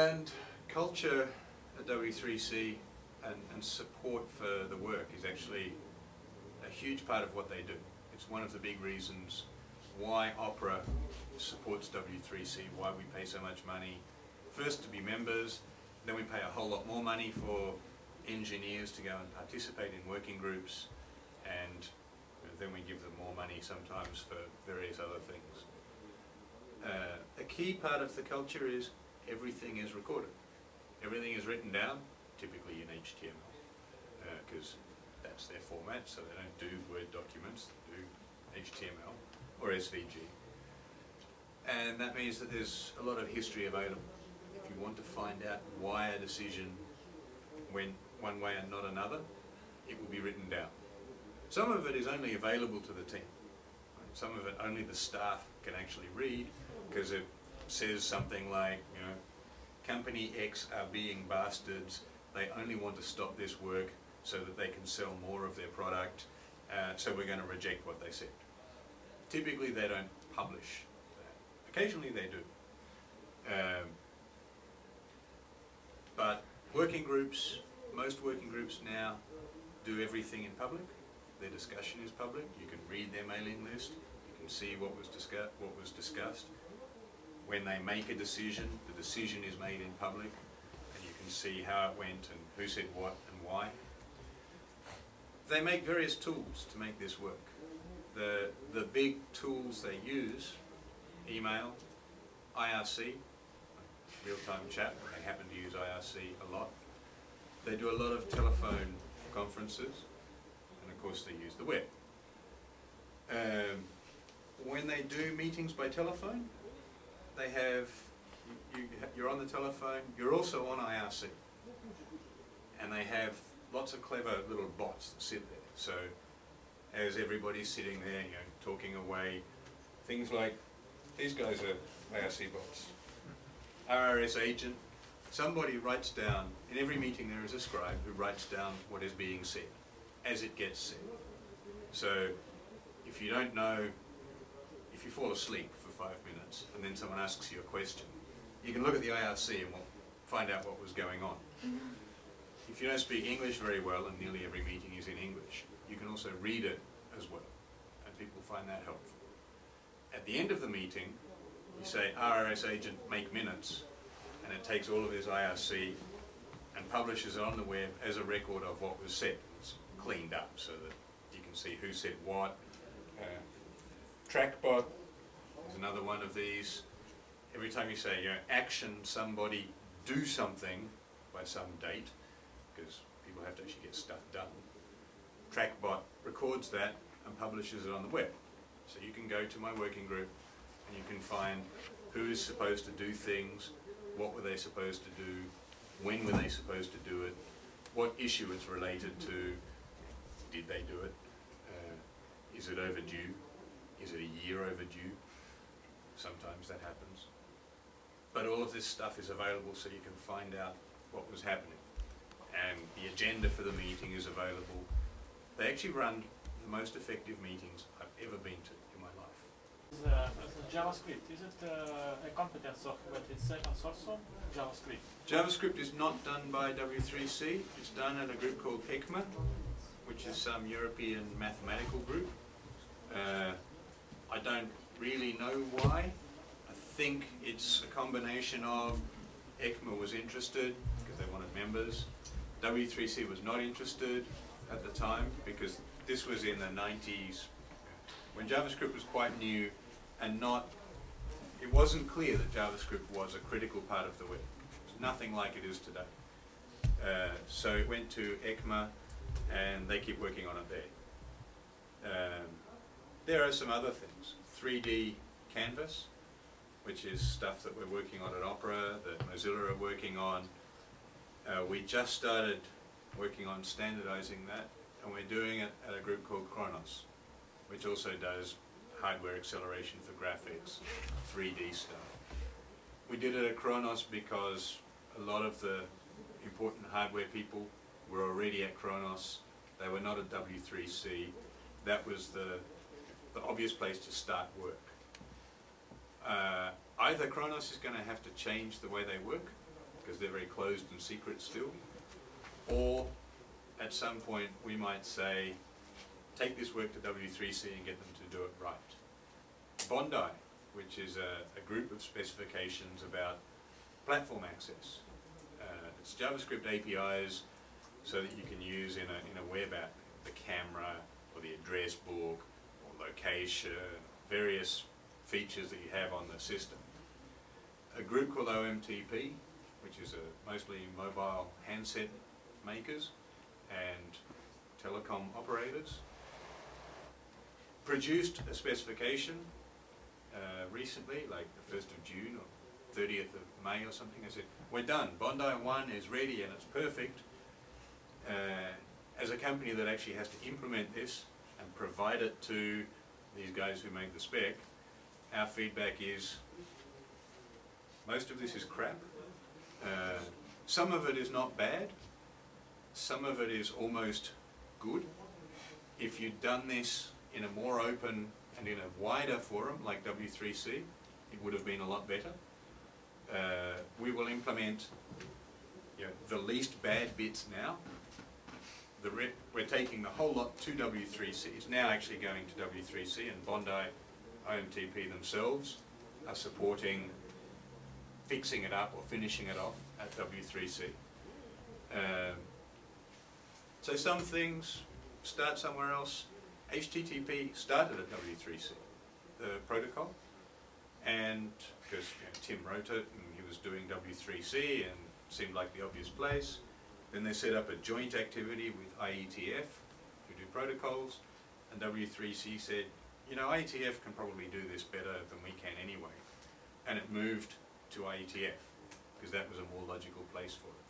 And culture at W3C and support for the work is actually a huge part of what they do. It's one of the big reasons why Opera supports W3C, why we pay so much money. First to be members, then we pay a whole lot more money for engineers to go and participate in working groups, and then we give them more money sometimes for various other things. A key part of the culture is everything is recorded. Everything is written down, typically in HTML, because that's their format, so they don't do Word documents, they do HTML or SVG. And that means that there's a lot of history available. If you want to find out why a decision went one way and not another, it will be written down. Some of it is only available to the team. Some of it only the staff can actually read, because it says something like, you know, Company X are being bastards, they only want to stop this work so that they can sell more of their product, so we're going to reject what they said. Typically they don't publish that. Occasionally they do. But working groups, most working groups now do everything in public. Their discussion is public. You can read their mailing list. You can see what was discussed. When they make a decision, the decision is made in public, and you can see how it went and who said what and why. They make various tools to make this work. The big tools they use: email, IRC, real-time chat. They happen to use IRC a lot. They do a lot of telephone conferences, and of course they use the web. When they do meetings by telephone, they have, you're on the telephone, you're also on IRC. And they have lots of clever little bots that sit there. So as everybody's sitting there, you know, talking away, things like, these guys are IRC bots. RRS agent, somebody writes down, in every meeting there is a scribe who writes down what is being said, as it gets said. So if you don't know, if you fall asleep for 5 minutes and then someone asks you a question, you can look at the IRC and find out what was going on. If you don't speak English very well, and nearly every meeting is in English, you can also read it as well, and people find that helpful. At the end of the meeting, you say, RRS agent, make minutes, and it takes all of his IRC and publishes it on the web as a record of what was said. It's cleaned up so that you can see who said what. Trackbot is another one of these. Every time you say, you know, action somebody do something by some date, because people have to actually get stuff done, Trackbot records that and publishes it on the web. So you can go to my working group and you can find who is supposed to do things, what were they supposed to do, when were they supposed to do it, what issue it's related to, did they do it, is it overdue, is it a year overdue? Sometimes that happens. But all of this stuff is available so you can find out what was happening. And the agenda for the meeting is available. They actually run the most effective meetings I've ever been to in my life. JavaScript, is it a competence of W3S and also JavaScript? JavaScript is not done by W3C. It's done at a group called ECMA, which is some European mathematical group. I don't really know why. I think it's a combination of ECMA was interested because they wanted members. W3C was not interested at the time because this was in the 90s when JavaScript was quite new and it wasn't clear that JavaScript was a critical part of the web. It was nothing like it is today. So it went to ECMA and they keep working on it there. There are some other things. 3D Canvas, which is stuff that we're working on at Opera, that Mozilla are working on. We just started working on standardizing that, and we're doing it at a group called Chronos, which also does hardware acceleration for graphics, 3D stuff. We did it at Chronos because a lot of the important hardware people were already at Chronos. They were not at W3C. That was the obvious place to start work. Either Chronos is going to have to change the way they work, because they're very closed and secret still. Or at some point we might say, take this work to W3C and get them to do it right. Bondi, which is a group of specifications about platform access. It's JavaScript APIs so that you can use in a web app the camera or the address book or location, various features that you have on the system. A group called OMTP, which is mostly mobile handset makers and telecom operators, produced a specification recently, like the 1st of June or 30th of May or something. I said, we're done. Bondi 1 is ready and it's perfect. As a company that actually has to implement this and provide it to these guys who make the spec, our feedback is most of this is crap. Some of it is not bad. Some of it is almost good. If you'd done this in a more open and in a wider forum like W3C, it would have been a lot better. We will implement the least bad bits now. We're taking the whole lot to W3C. It's now actually going to W3C, and Bondi OMTP themselves are supporting fixing it up or finishing it off at W3C. So some things start somewhere else. HTTP started at W3C, the protocol, and because Tim wrote it and he was doing W3C and seemed like the obvious place. Then they set up a joint activity with IETF who do protocols, and W3C said, IETF can probably do this better than we can anyway, and it moved to IETF because that was a more logical place for it.